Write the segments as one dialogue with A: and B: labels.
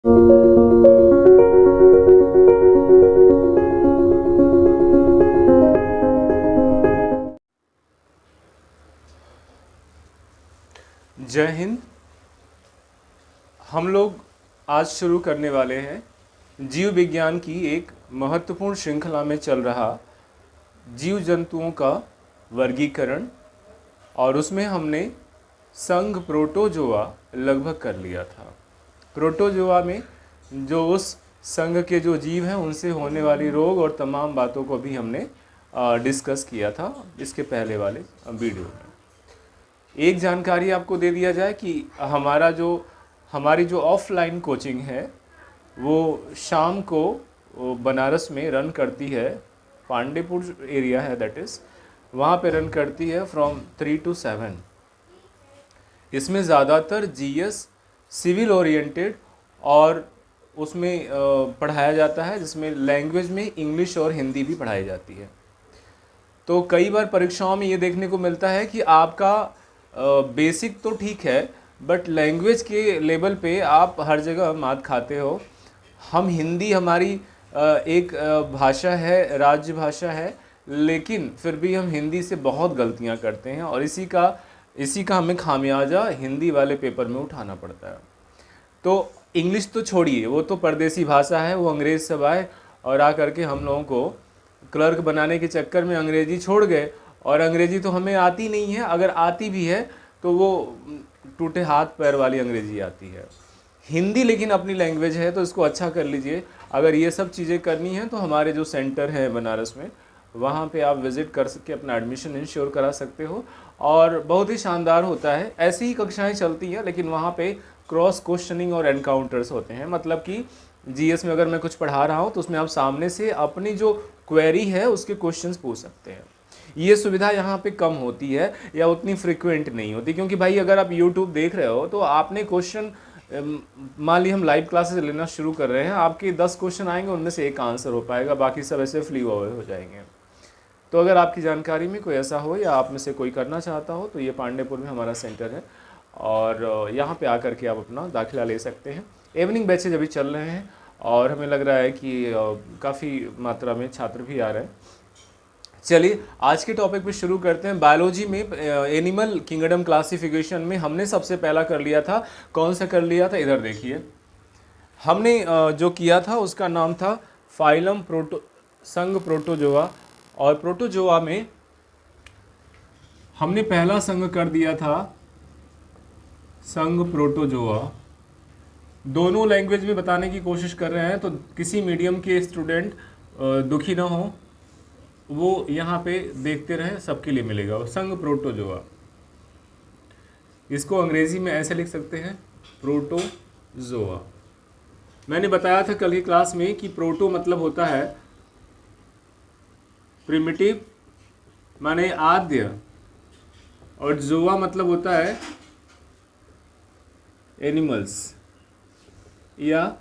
A: जय हिंद। हम लोग आज शुरू करने वाले हैं जीव विज्ञान की एक महत्वपूर्ण श्रृंखला में चल रहा जीव जंतुओं का वर्गीकरण, और उसमें हमने संघ प्रोटोजोआ लगभग कर लिया था। प्रोटोजोआ में जो उस संघ के जो जीव हैं उनसे होने वाली रोग और तमाम बातों को भी हमने डिस्कस किया था इसके पहले वाले वीडियो में। एक जानकारी आपको दे दिया जाए कि हमारी जो ऑफलाइन कोचिंग है वो शाम को बनारस में रन करती है, पांडेपुर एरिया है दैट इज़, वहाँ पे रन करती है फ्रॉम 3 to 7। इसमें ज़्यादातर जीएस सिविल ओरिएंटेड और उसमें पढ़ाया जाता है, जिसमें लैंग्वेज में इंग्लिश और हिंदी भी पढ़ाई जाती है। तो कई बार परीक्षाओं में ये देखने को मिलता है कि आपका बेसिक तो ठीक है बट लैंग्वेज के लेवल पे आप हर जगह मात खाते हो। हम हिंदी हमारी एक भाषा है, राज्य भाषा है, लेकिन फिर भी हम हिंदी से बहुत गलतियां करते हैं और इसी का हमें खामियाजा हिंदी वाले पेपर में उठाना पड़ता है। तो इंग्लिश तो छोड़िए, वो तो परदेसी भाषा है, वो अंग्रेज़ सब आए और आ करके हम लोगों को क्लर्क बनाने के चक्कर में अंग्रेजी छोड़ गए, और अंग्रेजी तो हमें आती नहीं है, अगर आती भी है तो वो टूटे हाथ पैर वाली अंग्रेजी आती है। हिंदी लेकिन अपनी लैंग्वेज है, तो इसको अच्छा कर लीजिए। अगर ये सब चीज़ें करनी है तो हमारे जो सेंटर है बनारस में, वहाँ पे आप विज़िट कर सके अपना एडमिशन इंश्योर करा सकते हो, और बहुत ही शानदार होता है। ऐसी ही कक्षाएँ चलती हैं, लेकिन वहाँ पे क्रॉस क्वेश्चनिंग और एनकाउंटर्स होते हैं। मतलब कि जीएस में अगर मैं कुछ पढ़ा रहा हूँ तो उसमें आप सामने से अपनी जो क्वेरी है उसके क्वेश्चंस पूछ सकते हैं। ये सुविधा यहाँ पे कम होती है या उतनी फ्रिक्वेंट नहीं होती, क्योंकि भाई अगर आप YouTube देख रहे हो तो आपने क्वेश्चन, मान ली हम लाइव क्लासेस लेना शुरू कर रहे हैं, आपके 10 क्वेश्चन आएंगे, उनमें से एक आंसर हो पाएगा, बाकी सब ऐसे फ्ली ओवर हो जाएंगे। तो अगर आपकी जानकारी में कोई ऐसा हो या आप में से कोई करना चाहता हो तो ये पांडेपुर में हमारा सेंटर है, और यहाँ पे आकर के आप अपना दाखिला ले सकते हैं। इवनिंग बैचेज अभी चल रहे हैं और हमें लग रहा है कि काफ़ी मात्रा में छात्र भी आ रहे हैं। चलिए आज के टॉपिक पे शुरू करते हैं। बायोलॉजी में एनिमल किंगडम क्लासिफिकेशन में हमने सबसे पहला कर लिया था, कौन सा कर लिया था, इधर देखिए। हमने जो किया था उसका नाम था फाइलम संघ प्रोटोजोआ, और प्रोटोजोआ में हमने पहला संघ कर दिया था संघ प्रोटोजोआ। दोनों लैंग्वेज में बताने की कोशिश कर रहे हैं, तो किसी मीडियम के स्टूडेंट दुखी ना हो, वो यहाँ पे देखते रहे, सबके लिए मिलेगा। संघ प्रोटोजोआ, इसको अंग्रेजी में ऐसे लिख सकते हैं प्रोटोजोआ। मैंने बताया था कल की क्लास में कि प्रोटो मतलब होता है प्रिमिटिव माने आद्य, और जोआ मतलब होता है एनिमल्स, या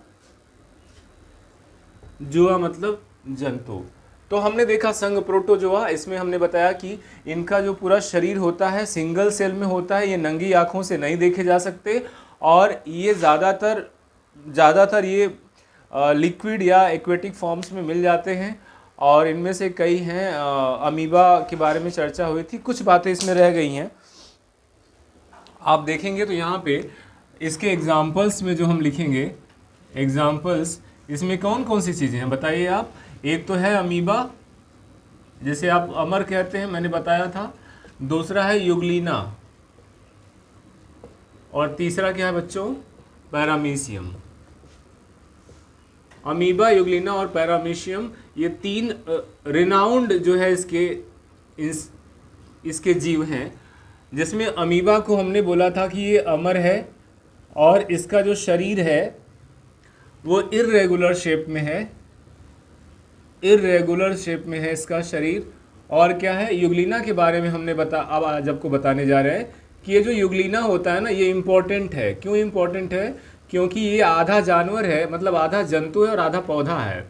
A: जोआ मतलब जंतु। तो हमने देखा संघ प्रोटोजोआ, इसमें हमने बताया कि इनका जो पूरा शरीर होता है सिंगल सेल में होता है, ये नंगी आँखों से नहीं देखे जा सकते, और ये ज़्यादातर ये लिक्विड या एक्वेटिक फॉर्म्स में मिल जाते हैं, और इनमें से कई हैं अमीबा के बारे में चर्चा हुई थी, कुछ बातें इसमें रह गई हैं। आप देखेंगे तो यहाँ पे इसके एग्जाम्पल्स में जो हम लिखेंगे, एग्जाम्पल्स इसमें कौन कौन सी चीज़ें हैं बताइए आप। एक तो है अमीबा, जैसे आप अमर कहते हैं, मैंने बताया था। दूसरा है युगलीना, और तीसरा क्या है बच्चों, पैरामीशियम। अमीबा, युगलीना और पैरामीशियम, ये तीन रिनाउंड जो है इसके जीव हैं, जिसमें अमीबा को हमने बोला था कि ये अमर है, और इसका जो शरीर है वो इर्रेगुलर शेप में है, इर्रेगुलर शेप में है इसका शरीर। और क्या है, युगलीना के बारे में हमने अब आज आपको बताने जा रहे हैं कि ये जो युगलीना होता है ना, ये इम्पोर्टेंट है। क्यों इम्पोर्टेंट है? क्योंकि ये आधा जानवर है, मतलब आधा जंतु है और आधा पौधा है।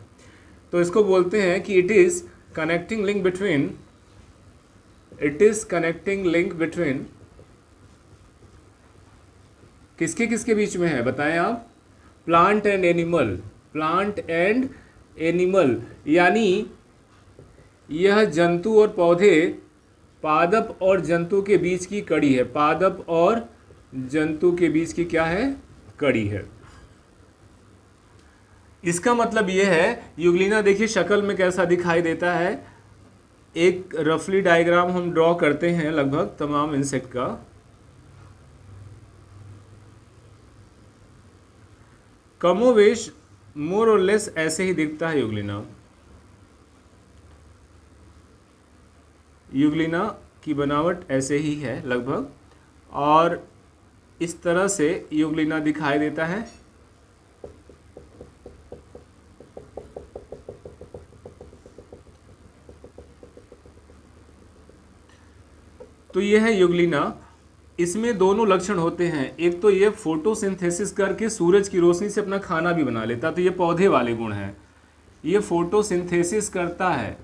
A: तो इसको बोलते हैं कि it is connecting link between किसके किसके बीच में है बताएं आप, plant and animal, plant and animal यानी यह जंतु और पौधे पादप और जंतु के बीच की कड़ी है। पादप और जंतु के बीच की क्या है? कड़ी है। इसका मतलब यह है, यूग्लिना देखिए शक्ल में कैसा दिखाई देता है। एक रफली डायग्राम हम ड्रॉ करते हैं लगभग तमाम इंसेक्ट का। कमोवेश मोर और लेस ऐसे ही दिखता है यूग्लिना। यूग्लिना की बनावट ऐसे ही है लगभग, और इस तरह से यूग्लिना दिखाई देता है। तो यह है यूग्लिना। इसमें दोनों लक्षण होते हैं, एक तो ये फोटोसिंथेसिस करके सूरज की रोशनी से अपना खाना भी बना लेता, तो ये पौधे वाले गुण हैं। ये फोटोसिंथेसिस करता है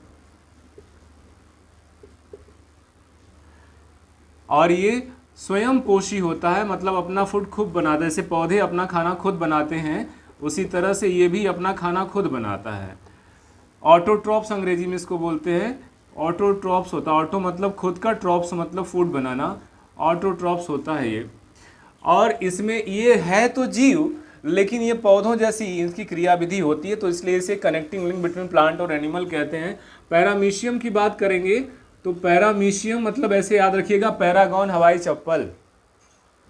A: और ये स्वयं पोषी होता है, मतलब अपना फूड खुद बनाता है। जैसे पौधे अपना खाना खुद बनाते हैं, उसी तरह से ये भी अपना खाना खुद बनाता है। ऑटोट्रॉप्स अंग्रेजी में इसको बोलते हैं। ऑटोट्रॉप्स होता है, ऑटो मतलब खुद का, ट्रॉप्स मतलब फूड बनाना, ऑटोट्रॉप्स होता है ये। और इसमें ये है तो जीव, लेकिन ये पौधों जैसी इनकी क्रियाविधि होती है, तो इसलिए इसे कनेक्टिंग लिंक बिटवीन प्लांट और एनिमल कहते हैं। पैरामीशियम की बात करेंगे तो पैरामीशियम मतलब ऐसे याद रखिएगा, पैरागॉन हवाई चप्पल।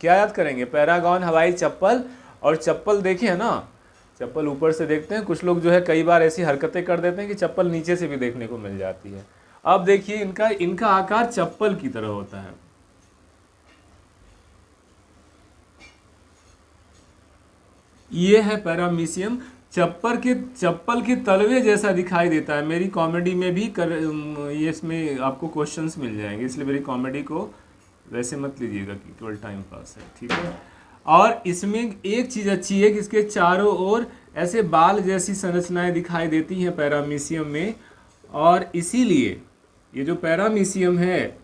A: क्या याद करेंगे? पैरागॉन हवाई चप्पल। और चप्पल देखिए है ना, चप्पल ऊपर से देखते हैं, कुछ लोग जो है कई बार ऐसी हरकतें कर देते हैं कि चप्पल नीचे से भी देखने को मिल जाती है। अब देखिए इनका आकार चप्पल की तरह होता है। ये है पैरामीशियम। चप्पल के तलवे जैसा दिखाई देता है। मेरी कॉमेडी में भी ये इसमें आपको क्वेश्चंस मिल जाएंगे, इसलिए मेरी कॉमेडी को वैसे मत लीजिएगा कि केवल टाइम पास है, ठीक है। और इसमें एक चीज़ अच्छी है कि इसके चारों ओर ऐसे बाल जैसी संरचनाएं दिखाई देती हैं पैरामीशियम में, और इसीलिए ये जो पैरामीशियम है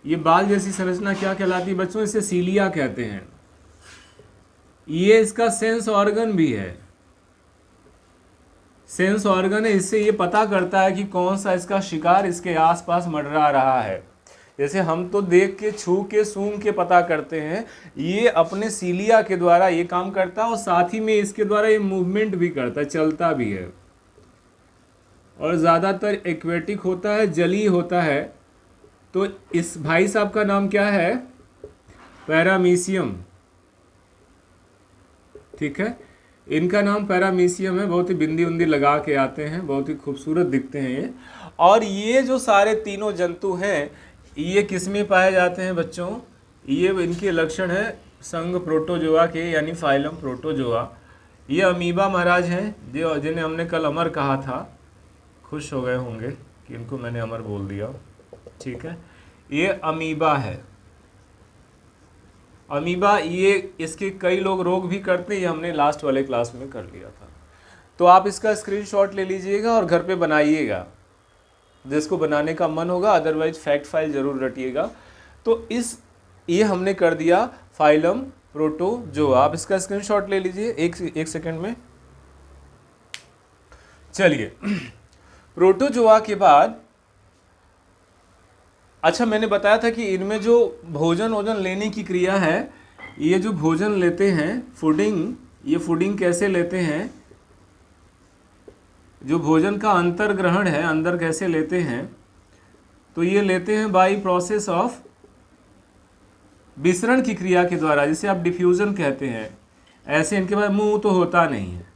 A: ये बाल जैसी संरचना क्या कहलाती है बच्चों? इसे सीलिया कहते हैं। ये इसका सेंस ऑर्गन भी है। सेंस ऑर्गन है, इससे ये पता करता है कि कौन सा इसका शिकार इसके आसपास मंडरा रहा है। जैसे हम तो देख के, छू के, सूंघ के पता करते हैं, ये अपने सीलिया के द्वारा ये काम करता है, और साथ ही में इसके द्वारा ये मूवमेंट भी करता है, चलता भी है। और ज़्यादातर एक्वेटिक होता है, जलीय होता है। तो इस भाई साहब का नाम क्या है? पैरामीशियम, ठीक है। इनका नाम पैरामीशियम है। बहुत ही बिंदी उंदी लगा के आते हैं, बहुत ही खूबसूरत दिखते हैं ये। और ये जो सारे तीनों जंतु हैं ये किस में पाए जाते हैं बच्चों? ये इनके लक्षण है संघ प्रोटोजोआ के, यानी फाइलम प्रोटोजोआ। ये अमीबा महाराज हैं जो जिन्हें हमने कल अमर कहा था। खुश हो गए होंगे कि इनको मैंने अमर बोल दिया, ठीक है। ये अमीबा है। अमीबा ये इसके कई लोग रोग भी करते हैं, ये हमने लास्ट वाले क्लास में कर लिया था। तो आप इसका स्क्रीनशॉट ले लीजिएगा और घर पे बनाइएगा, जिसको बनाने का मन होगा, अदरवाइज फैक्ट फाइल जरूर रटिएगा। तो ये हमने कर दिया फाइलम प्रोटोजोआ। आप इसका स्क्रीनशॉट ले लीजिए एक सेकंड में। चलिए प्रोटोजोआ के बाद, अच्छा मैंने बताया था कि इनमें जो भोजन लेने की क्रिया है, ये जो भोजन लेते हैं फूडिंग, ये फूडिंग कैसे लेते हैं, जो भोजन का अंतर्ग्रहण है अंदर कैसे लेते हैं, तो ये लेते हैं बाय प्रोसेस ऑफ विसरण की क्रिया के द्वारा, जिसे आप डिफ्यूजन कहते हैं। ऐसे इनके पास मुंह तो होता नहीं है।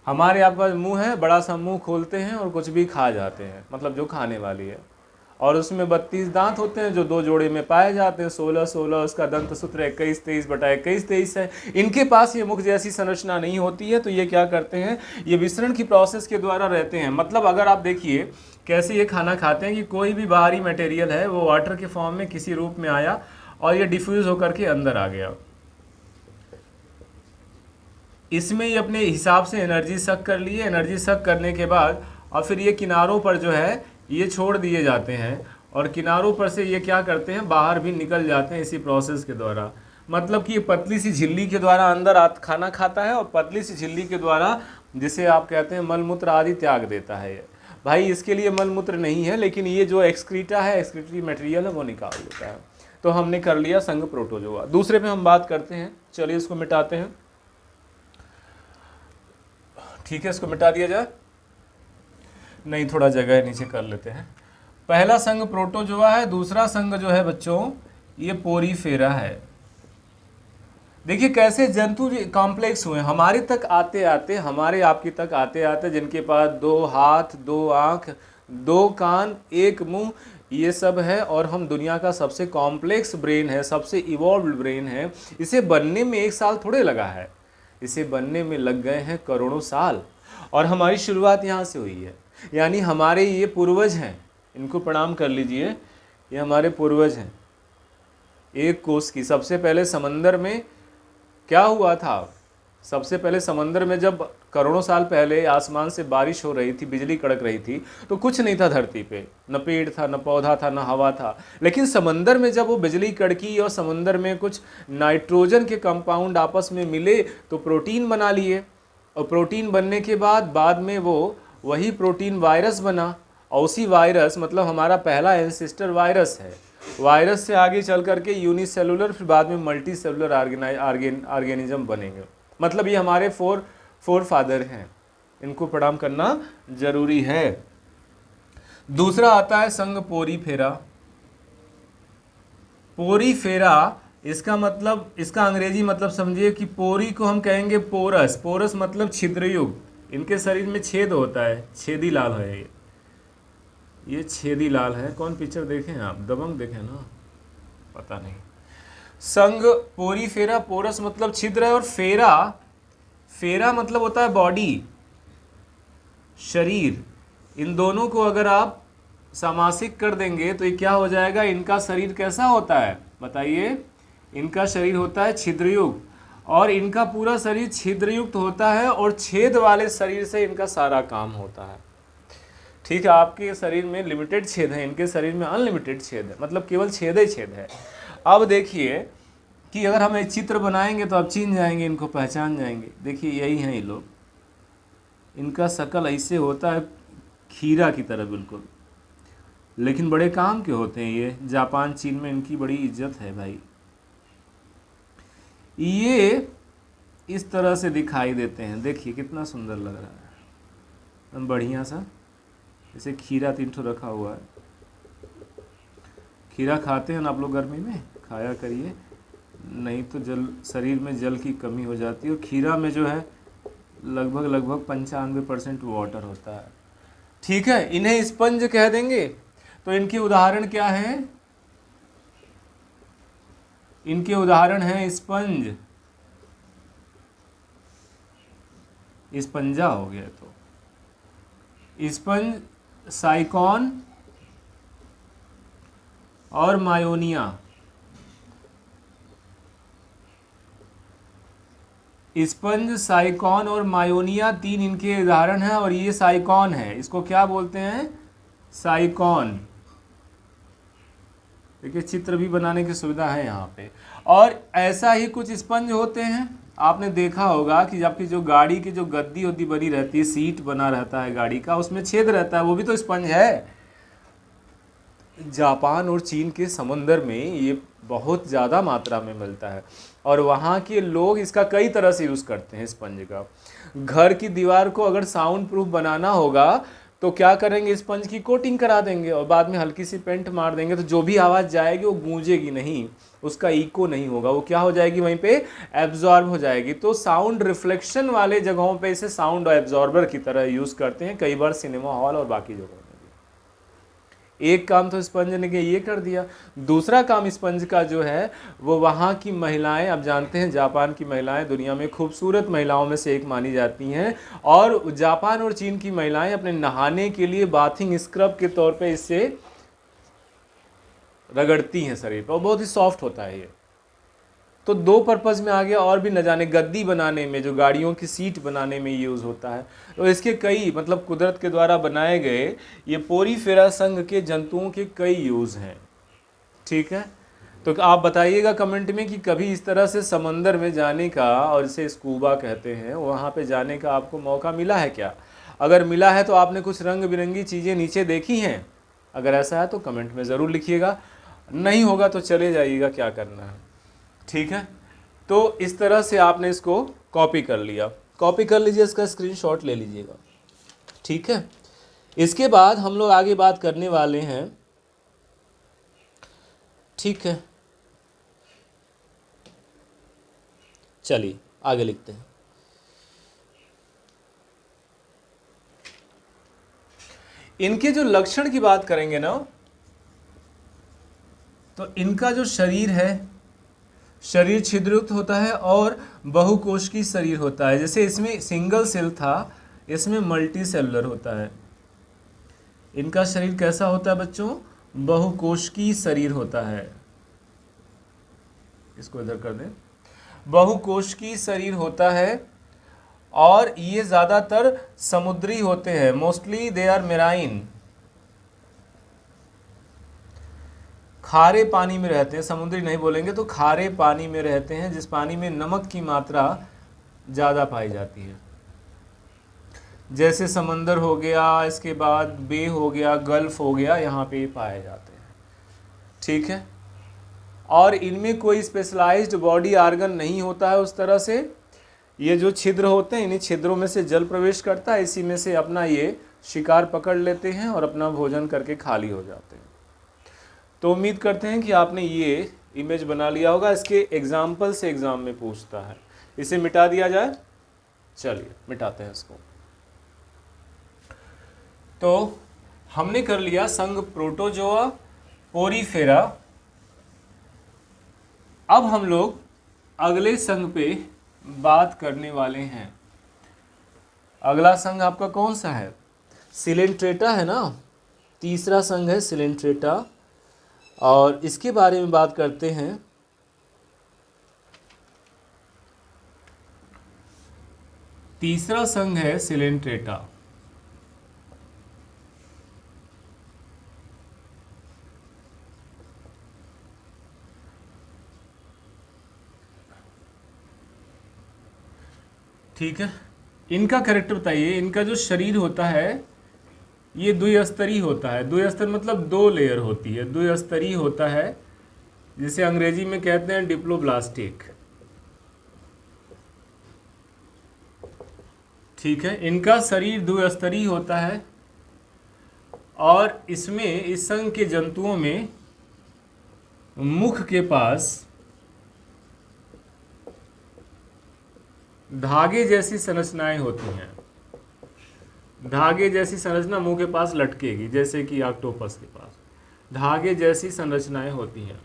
A: हमारे आपके पास मुंह है, बड़ा सा मुंह खोलते हैं और कुछ भी खा जाते हैं, मतलब जो खाने वाली है। और उसमें 32 दांत होते हैं जो 2 जोड़े में पाए जाते हैं। 16 उसका दंत सूत्र 21-23/21-23 है। इनके पास ये मुख जैसी संरचना नहीं होती है, तो ये क्या करते हैं, ये विसरण की प्रोसेस के द्वारा रहते हैं। मतलब अगर आप देखिए कैसे ये खाना खाते हैं कि कोई भी बाहरी मटेरियल है वो वाटर के फॉर्म में किसी रूप में आया और ये डिफ्यूज होकर के अंदर आ गया। इसमें ये अपने हिसाब से एनर्जी सक कर लिए। एनर्जी सक करने के बाद और फिर ये किनारों पर जो है ये छोड़ दिए जाते हैं, और किनारों पर से ये क्या करते हैं, बाहर भी निकल जाते हैं इसी प्रोसेस के द्वारा। मतलब कि ये पतली सी झिल्ली के द्वारा अंदर खाना खाता है और पतली सी झिल्ली के द्वारा, जिसे आप कहते हैं मलमूत्र आदि, त्याग देता है ये। भाई इसके लिए मलमूत्र नहीं है, लेकिन ये जो एक्सक्रीटा है, एक्सक्रीटरी मटेरियल है, वो निकाल देता है। तो हमने कर लिया संघ प्रोटोजोआ। दूसरे पे हम बात करते हैं, चलिए इसको मिटाते हैं। ठीक है, इसको मिटा दिया जाए, नहीं थोड़ा जगह नीचे कर लेते हैं। पहला संघ प्रोटोजोआ है, दूसरा संघ जो है बच्चों ये पोरीफेरा है। देखिए कैसे जंतु कॉम्प्लेक्स हुए, हमारे तक आते आते, हमारे आपकी तक आते आते, जिनके पास 2 हाथ, 2 आँख, 2 कान, 1 मुंह, ये सब है, और हम दुनिया का सबसे कॉम्प्लेक्स ब्रेन है, सबसे इवॉल्व्ड ब्रेन है। इसे बनने में 1 साल थोड़े लगा है, इसे बनने में लग गए हैं करोड़ों साल। और हमारी शुरुआत यहाँ से हुई है, यानी हमारे ये पूर्वज हैं, इनको प्रणाम कर लीजिए, ये हमारे पूर्वज हैं। एक कोस की सबसे पहले समंदर में क्या हुआ था, सबसे पहले समंदर में जब करोड़ों साल पहले आसमान से बारिश हो रही थी, बिजली कड़क रही थी, तो कुछ नहीं था धरती पे, न पेड़ था, न पौधा था, न हवा था। लेकिन समंदर में जब वो बिजली कड़की और समंदर में कुछ नाइट्रोजन के कंपाउंड आपस में मिले तो प्रोटीन बना लिए, और प्रोटीन बनने के बाद में वो वही प्रोटीन वायरस बना, और उसी वायरस, मतलब हमारा पहला एंसेस्टर वायरस है। वायरस से आगे चल करके यूनिसेलुलर, फिर बाद में मल्टी सेलुलर ऑर्गेनिज्म बनेंगे। मतलब ये हमारे फोर फादर हैं, इनको प्रणाम करना जरूरी है। दूसरा आता है संघ पोरीफेरा। पोरीफेरा, इसका मतलब, इसका अंग्रेजी मतलब समझिए कि पोरी को हम कहेंगे पोरस, पोरस मतलब छिद्रयुक्त। इनके शरीर में छेद होता है, छेदी लाल है ये छेदी लाल है। कौन पिक्चर देखे हैं आप, दबंग देखे ना, पता नहीं। संघ पोरीफेरा, पोरस मतलब छिद्र है, और फेरा, फेरा मतलब होता है बॉडी, शरीर। इन दोनों को अगर आप सामासिक कर देंगे तो ये क्या हो जाएगा, इनका शरीर कैसा होता है बताइए, इनका शरीर होता है छिद्रयुक्त, और इनका पूरा शरीर छिद्रयुक्त होता है, और छेद वाले शरीर से इनका सारा काम होता है। ठीक है, आपके शरीर में लिमिटेड छेद है, इनके शरीर में अनलिमिटेड छेद है, मतलब केवल छेद ही छेद है। अब देखिए कि अगर हम एक चित्र बनाएंगे तो आप चिन्ह जाएंगे, इनको पहचान जाएंगे। देखिए यही हैं ये लोग, इनका शकल ऐसे होता है खीरा की तरह बिल्कुल, लेकिन बड़े काम के होते हैं ये। जापान चीन में इनकी बड़ी इज्जत है भाई। ये इस तरह से दिखाई देते हैं, देखिए कितना सुंदर लग रहा है, एकदम बढ़िया सा। जैसे खीरा 3 ठो रखा हुआ है। खीरा खाते हैं ना आप लोग, गर्मी में खाया करिए, नहीं तो जल, शरीर में जल की कमी हो जाती है। और खीरा में जो है लगभग 95% वाटर होता है। ठीक है, इन्हें स्पंज कह देंगे। तो इनके उदाहरण क्या हैं, इनके उदाहरण हैं स्पंज, स्पंजा हो गया, तो स्पंज, साइकॉन और मायोनिया। स्पंज, साइकॉन और मायोनिया 3 इनके उदाहरण हैं। और ये साइकॉन है, इसको क्या बोलते हैं, साइकॉन। देखिए चित्र भी बनाने की सुविधा है यहाँ पे। और ऐसा ही कुछ स्पंज होते हैं, आपने देखा होगा कि आपकी जो गाड़ी की जो गद्दी उद्दी बनी रहती है, सीट बना रहता है गाड़ी का, उसमें छेद रहता है, वो भी तो स्पंज है। जापान और चीन के समंदर में ये बहुत ज़्यादा मात्रा में मिलता है, और वहाँ के लोग इसका कई तरह से यूज़ करते हैं स्पंज का। घर की दीवार को अगर साउंड प्रूफ बनाना होगा तो क्या करेंगे, स्पंज की कोटिंग करा देंगे, और बाद में हल्की सी पेंट मार देंगे, तो जो भी आवाज़ जाएगी वो गूंजेगी नहीं, उसका इको नहीं होगा, वो क्या हो जाएगी, वहीं पे एब्जॉर्ब हो जाएगी। तो साउंड रिफ्लेक्शन वाले जगहों पे इसे साउंड एब्जॉर्बर की तरह यूज़ करते हैं, कई बार सिनेमा हॉल और बाकी जगहों में। एक काम तो स्पंज ने ये कर दिया। दूसरा काम स्पंज का जो है वो वहाँ की महिलाएं, आप जानते हैं जापान की महिलाएं दुनिया में खूबसूरत महिलाओं में से एक मानी जाती हैं, और जापान और चीन की महिलाएं अपने नहाने के लिए बाथिंग स्क्रब के तौर पे इससे रगड़ती हैं शरीर पर, और बहुत ही सॉफ्ट होता है ये। तो दो पर्पज़ में आ गया, और भी न जाने गद्दी बनाने में, जो गाड़ियों की सीट बनाने में यूज़ होता है। तो इसके कई मतलब कुदरत के द्वारा बनाए गए ये पोरीफेरा संघ के जंतुओं के कई यूज़ हैं। ठीक है, तो आप बताइएगा कमेंट में कि कभी इस तरह से समंदर में जाने का, और इसे स्कूबा कहते हैं, वहाँ पे जाने का आपको मौका मिला है क्या? अगर मिला है तो आपने कुछ रंग बिरंगी चीज़ें नीचे देखी हैं? अगर ऐसा है तो कमेंट में ज़रूर लिखिएगा, नहीं होगा तो चले जाइएगा, क्या करना है। ठीक है, तो इस तरह से आपने इसको कॉपी कर लिया, कॉपी कर लीजिए, इसका स्क्रीनशॉट ले लीजिएगा। ठीक है, इसके बाद हम लोग आगे बात करने वाले हैं। ठीक है, चलिए आगे लिखते हैं। इनके जो लक्षण की बात करेंगे ना, तो इनका जो शरीर है, शरीर छिद्रयुक्त होता है और बहुकोशिकीय शरीर होता है। जैसे इसमें सिंगल सेल था, इसमें मल्टी सेलुलर होता है। इनका शरीर कैसा होता है बच्चों? बहुकोशिकीय शरीर होता है। इसको इधर कर दें, बहुकोशिकीय शरीर होता है, और ये ज़्यादातर समुद्री होते हैं। मोस्टली दे आर मेराइन, खारे पानी में रहते हैं, समुद्री नहीं बोलेंगे तो खारे पानी में रहते हैं, जिस पानी में नमक की मात्रा ज़्यादा पाई जाती है। जैसे समंदर हो गया, इसके बाद बे हो गया, गल्फ हो गया, यहाँ पे पाए जाते हैं। ठीक है, और इनमें कोई स्पेशलाइज्ड बॉडी आर्गन नहीं होता है उस तरह से। ये जो छिद्र होते हैं, इन्हीं छिद्रों में से जल प्रवेश करता है, इसी में से अपना ये शिकार पकड़ लेते हैं और अपना भोजन करके खाली हो जाते हैं। तो उम्मीद करते हैं कि आपने ये इमेज बना लिया होगा। इसके एग्जाम्पल से एग्ज़ाम में पूछता है। इसे मिटा दिया जाए, चलिए मिटाते हैं इसको। तो हमने कर लिया संघ प्रोटोजोआ, पोरीफेरा। अब हम लोग अगले संघ पे बात करने वाले हैं। अगला संघ आपका कौन सा है? सिलेंट्रेटा है ना, तीसरा संघ है सिलेंट्रेटा, और इसके बारे में बात करते हैं। तीसरा संघ है सिलेंट्रेटा। ठीक है, इनका कैरेक्टर बताइए। इनका जो शरीर होता है ये द्विस्तरीय होता है। द्विस्तर मतलब दो लेयर होती है, द्विस्तरीय होता है, जिसे अंग्रेजी में कहते हैं डिप्लोब्लास्टिक। ठीक है, इनका शरीर द्विस्तरीय होता है, और इसमें इस संघ के जंतुओं में मुख के पास धागे जैसी संरचनाएं होती हैं। धागे जैसी संरचना मुंह के पास लटकेगी, जैसे कि ऑक्टोपस के पास धागे जैसी संरचनाएं होती हैं।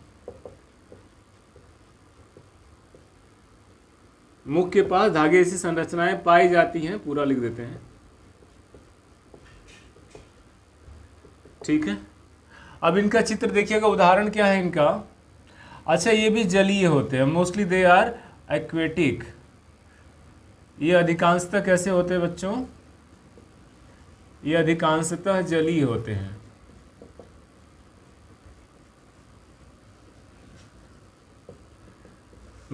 A: मुख के पास धागे जैसी संरचनाएं पाई जाती हैं, पूरा लिख देते हैं। ठीक है, अब इनका चित्र देखिएगा। उदाहरण क्या है इनका? अच्छा, ये भी जलीय होते हैं, मोस्टली दे आर एक्वेटिक। ये अधिकांशतः कैसे होते हैं बच्चों? ये अधिकांशतः जलीय होते हैं।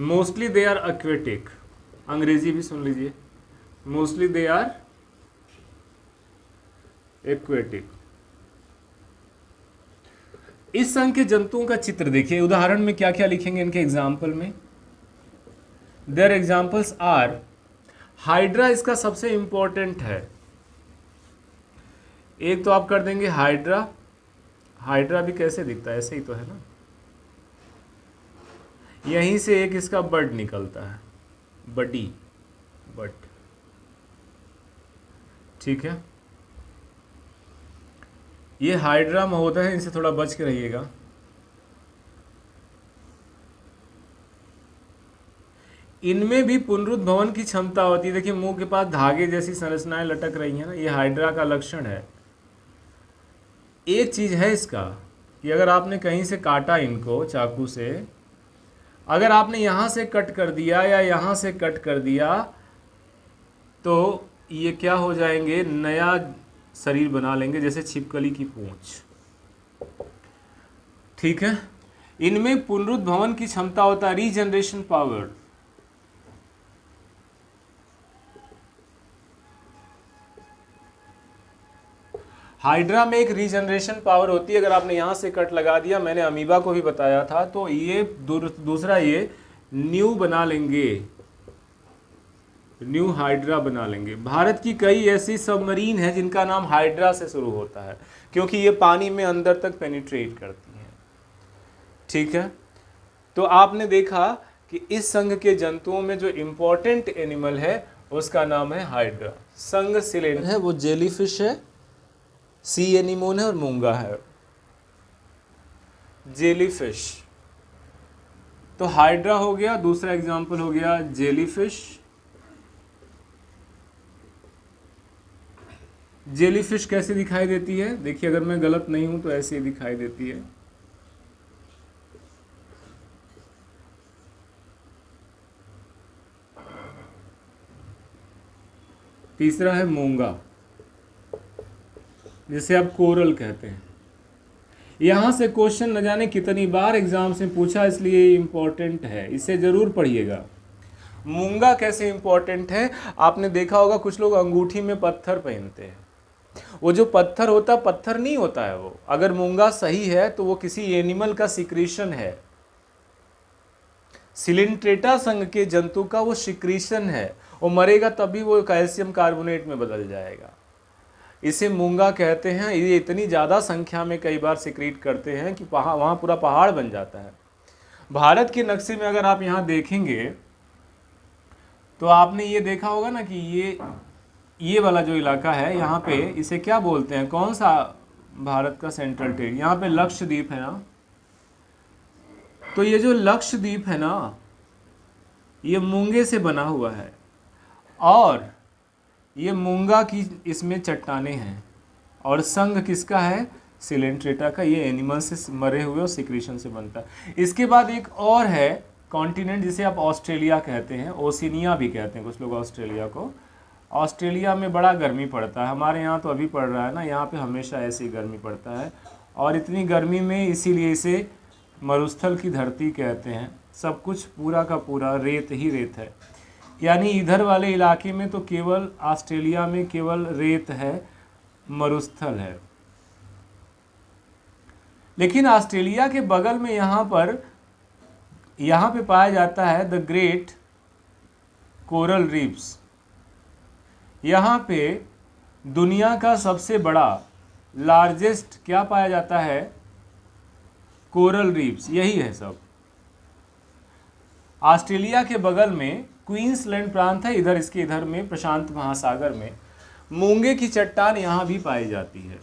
A: Mostly they are aquatic. अंग्रेजी भी सुन लीजिए, मोस्टली दे आर एक्वेटिक। इस संघ के जंतुओं का चित्र देखिए। उदाहरण में क्या क्या लिखेंगे इनके एग्जाम्पल में? देयर एग्जाम्पल्स आर, हाइड्रा इसका सबसे इंपॉर्टेंट है। एक तो आप कर देंगे हाइड्रा। हाइड्रा भी कैसे दिखता है? ऐसे ही तो है ना। यहीं से एक इसका बड निकलता है, बडी, बट। ठीक है, ये हाइड्रा महोदय है, इनसे थोड़ा बच के रहिएगा। इनमें भी पुनरुद्भवन की क्षमता होती है। देखिए मुंह के पास धागे जैसी संरचनाएं लटक रही हैं ना, ये हाइड्रा का लक्षण है। एक चीज है इसका कि अगर आपने कहीं से काटा इनको चाकू से, अगर आपने यहाँ से कट कर दिया या यहाँ से कट कर दिया तो ये क्या हो जाएंगे, नया शरीर बना लेंगे, जैसे छिपकली की पूंछ। ठीक है। इनमें पुनरुद्भवन की क्षमता होता है, रीजनरेशन पावर। हाइड्रा में एक रीजनरेशन पावर होती है। अगर आपने यहां से कट लगा दिया, मैंने अमीबा को भी बताया था, तो ये दूसरा ये न्यू बना लेंगे, न्यू हाइड्रा बना लेंगे। भारत की कई ऐसी सबमरीन है जिनका नाम हाइड्रा से शुरू होता है, क्योंकि ये पानी में अंदर तक पेनिट्रेट करती हैं। ठीक है। तो आपने देखा कि इस संघ के जंतुओं में जो इंपॉर्टेंट एनिमल है उसका नाम है हाइड्रा। संघ सिलेंडर है, वो जेलीफिश है, सी एनीमोन है और मूंगा है। जेलीफिश, तो हाइड्रा हो गया, दूसरा एग्जांपल हो गया जेलीफिश। जेलीफिश कैसे दिखाई देती है, देखिए अगर मैं गलत नहीं हूं तो ऐसे ही दिखाई देती है। तीसरा है मूंगा, जिसे आप कोरल कहते हैं। यहां से क्वेश्चन न जाने कितनी बार एग्जाम से पूछा, इसलिए इंपॉर्टेंट है, इसे जरूर पढ़िएगा। मूंगा कैसे इंपॉर्टेंट है, आपने देखा होगा कुछ लोग अंगूठी में पत्थर पहनते हैं। वो जो पत्थर होता है, पत्थर नहीं होता है वो। अगर मूंगा सही है तो वो किसी एनिमल का सिक्रीशन है, सिलिंट्रेटा संघ के जंतु का वो सिक्रीशन है। वो मरेगा तभी वो कैल्शियम कार्बोनेट में बदल जाएगा, इसे मूंगा कहते हैं। ये इतनी ज़्यादा संख्या में कई बार सिक्रीट करते हैं कि वहाँ पूरा पहाड़ बन जाता है। भारत के नक्शे में अगर आप यहाँ देखेंगे तो आपने ये देखा होगा ना कि ये वाला जो इलाका है यहाँ पे, इसे क्या बोलते हैं, कौन सा भारत का सेंट्रल टेरिटरी, यहाँ पे लक्षद्वीप है ना। तो ये जो लक्षद्वीप है ना, ये मूंगे से बना हुआ है और ये मूंगा की इसमें चट्टानें हैं। और संघ किसका है, सिलेंट्रेटा का। ये एनिमल से मरे हुए और सिक्रीशन से बनता है। इसके बाद एक और है कॉन्टिनेंट, जिसे आप ऑस्ट्रेलिया कहते हैं, ओशिनिया भी कहते हैं कुछ लोग ऑस्ट्रेलिया को। ऑस्ट्रेलिया में बड़ा गर्मी पड़ता है, हमारे यहाँ तो अभी पड़ रहा है ना, यहाँ पे हमेशा ऐसी गर्मी पड़ता है। और इतनी गर्मी में इसीलिए इसे मरुस्थल की धरती कहते हैं। सब कुछ पूरा का पूरा रेत ही रेत है, यानी इधर वाले इलाके में तो केवल ऑस्ट्रेलिया में केवल रेत है, मरुस्थल है। लेकिन ऑस्ट्रेलिया के बगल में यहाँ पे पाया जाता है द ग्रेट कोरल रीफ्स। यहाँ पे दुनिया का सबसे बड़ा लार्जेस्ट क्या पाया जाता है, कोरल रीफ्स, यही है सब। ऑस्ट्रेलिया के बगल में क्वींसलैंड प्रांत है, इधर इसके इधर में प्रशांत महासागर में मूंगे की चट्टान यहाँ भी पाई जाती है।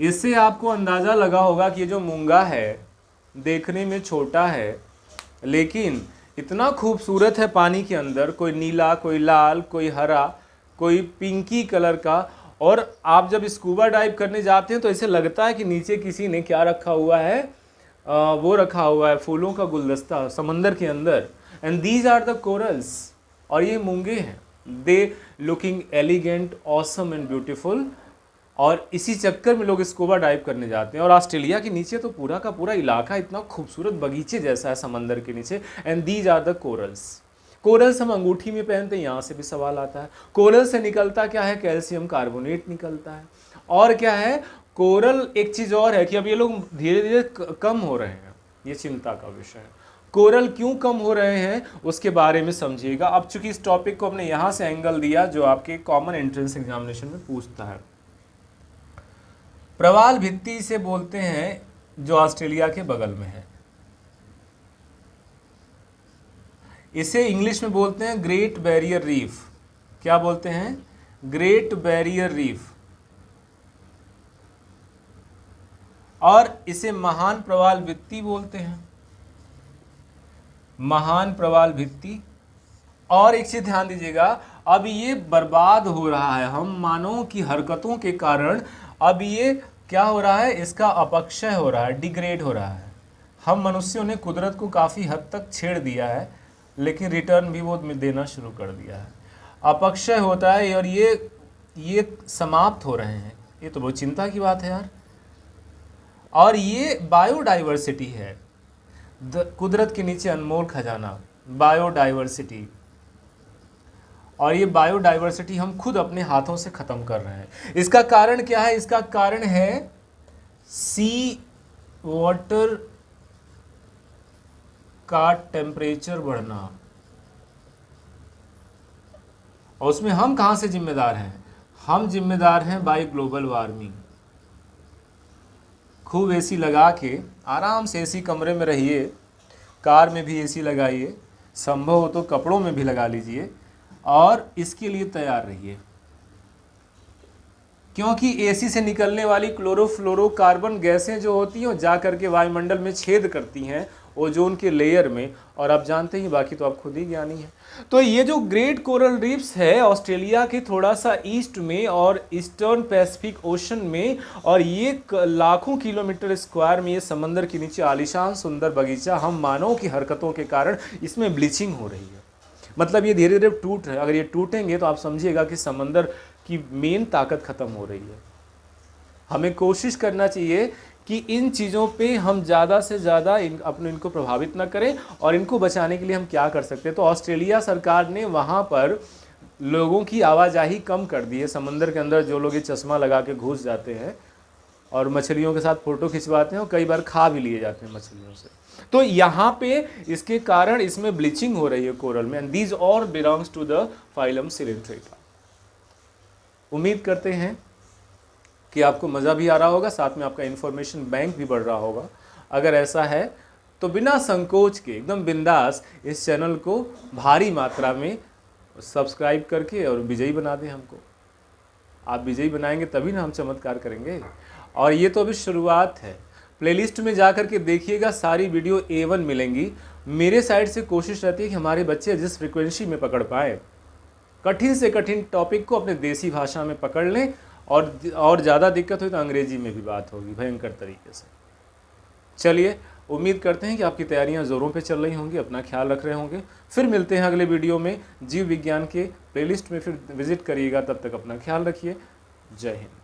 A: इससे आपको अंदाज़ा लगा होगा कि ये जो मूंगा है देखने में छोटा है, लेकिन इतना खूबसूरत है पानी के अंदर, कोई नीला, कोई लाल, कोई हरा, कोई पिंकी कलर का। और आप जब स्कूबा डाइव करने जाते हैं तो ऐसे लगता है कि नीचे किसी ने क्या रखा हुआ है, वो रखा हुआ है फूलों का गुलदस्ता समंदर के अंदर। And these are the corals, और ये मूंगे हैं। They looking elegant, awesome and beautiful. और इसी चक्कर में लोग स्कूबा डाइव करने जाते हैं। और ऑस्ट्रेलिया के नीचे तो पूरा का पूरा इलाका इतना खूबसूरत बगीचे जैसा है समंदर के नीचे। And these are the corals. Corals हम अंगूठी में पहनते हैं, यहाँ से भी सवाल आता है। कोरल से निकलता क्या है, कैल्शियम कार्बोनेट निकलता है। और क्या है, कोरल एक चीज़ और है कि अब ये लोग धीरे धीरे कम हो रहे हैं, ये चिंता का विषय है। कोरल क्यों कम हो रहे हैं उसके बारे में समझिएगा। अब चूंकि इस टॉपिक को हमने यहाँ से एंगल दिया जो आपके कॉमन एंट्रेंस एग्जामिनेशन में पूछता है। प्रवाल भित्ति से बोलते हैं जो ऑस्ट्रेलिया के बगल में है। इसे इंग्लिश में बोलते हैं ग्रेट बैरियर रीफ। क्या बोलते हैं, ग्रेट बैरियर रीफ। और इसे महान प्रवाल भित्ति बोलते हैं, महान प्रवाल भित्ति। और एक चीज ध्यान दीजिएगा, अब ये बर्बाद हो रहा है, हम मानव की हरकतों के कारण अब ये क्या हो रहा है, इसका अपक्षय हो रहा है, डिग्रेड हो रहा है। हम मनुष्यों ने कुदरत को काफ़ी हद तक छेड़ दिया है, लेकिन रिटर्न भी वो देना शुरू कर दिया है। अपक्षय होता है और ये समाप्त हो रहे हैं, ये तो बहुत चिंता की बात है यार। और ये बायोडाइवर्सिटी है, कुदरत के नीचे अनमोल खजाना बायोडाइवर्सिटी। और ये बायोडाइवर्सिटी हम खुद अपने हाथों से ख़त्म कर रहे हैं। इसका कारण क्या है? इसका कारण है सी वाटर का टेम्परेचर बढ़ना। और उसमें हम कहाँ से जिम्मेदार हैं? हम जिम्मेदार हैं बाय ग्लोबल वार्मिंग। खूब एसी लगा के आराम से एसी कमरे में रहिए, कार में भी एसी लगाइए, संभव हो तो कपड़ों में भी लगा लीजिए, और इसके लिए तैयार रहिए, क्योंकि एसी से निकलने वाली क्लोरोफ्लोरोकार्बन गैसें जो होती हैं जा करके वायुमंडल में छेद करती हैं ओजोन के लेयर में। और आप जानते ही, बाकी तो आप खुद ही ज्ञानी हैं। तो ये जो ग्रेट कोरल रीफ्स है ऑस्ट्रेलिया के थोड़ा सा ईस्ट में और ईस्टर्न पैसिफिक ओशन में, और ये लाखों किलोमीटर स्क्वायर में ये समंदर के नीचे आलीशान सुंदर बगीचा, हम मानव की हरकतों के कारण इसमें ब्लीचिंग हो रही है। मतलब ये धीरे धीरे टूट रहे हैं। अगर ये टूटेंगे तो आप समझिएगा कि समंदर की मेन ताकत खत्म हो रही है। हमें कोशिश करना चाहिए कि इन चीज़ों पे हम ज़्यादा से ज़्यादा इनको प्रभावित ना करें। और इनको बचाने के लिए हम क्या कर सकते हैं? तो ऑस्ट्रेलिया सरकार ने वहाँ पर लोगों की आवाजाही कम कर दी है। समंदर के अंदर जो लोग ये चश्मा लगा के घुस जाते हैं और मछलियों के साथ फ़ोटो खिंचवाते हैं और कई बार खा भी लिए जाते हैं मछलियों से, तो यहाँ पे इसके कारण इसमें ब्लीचिंग हो रही है कोरल में। And these all belongs to the phylum Coelenterata. उम्मीद करते हैं कि आपको मज़ा भी आ रहा होगा, साथ में आपका इन्फॉर्मेशन बैंक भी बढ़ रहा होगा। अगर ऐसा है तो बिना संकोच के एकदम बिंदास इस चैनल को भारी मात्रा में सब्सक्राइब करके और विजयी बना दें हमको। आप विजयी बनाएंगे तभी ना हम चमत्कार करेंगे। और ये तो अभी शुरुआत है। प्लेलिस्ट में जा कर के देखिएगा, सारी वीडियो A1 मिलेंगी। मेरे साइड से कोशिश रहती है कि हमारे बच्चे जिस फ्रिक्वेंसी में पकड़ पाए, कठिन से कठिन टॉपिक को अपने देसी भाषा में पकड़ लें, और ज़्यादा दिक्कत हुई तो अंग्रेजी में भी बात होगी भयंकर तरीके से। चलिए, उम्मीद करते हैं कि आपकी तैयारियां ज़ोरों पे चल रही होंगी, अपना ख्याल रख रहे होंगे। फिर मिलते हैं अगले वीडियो में। जीव विज्ञान के प्लेलिस्ट में फिर विजिट करिएगा। तब तक अपना ख्याल रखिए। जय हिंद।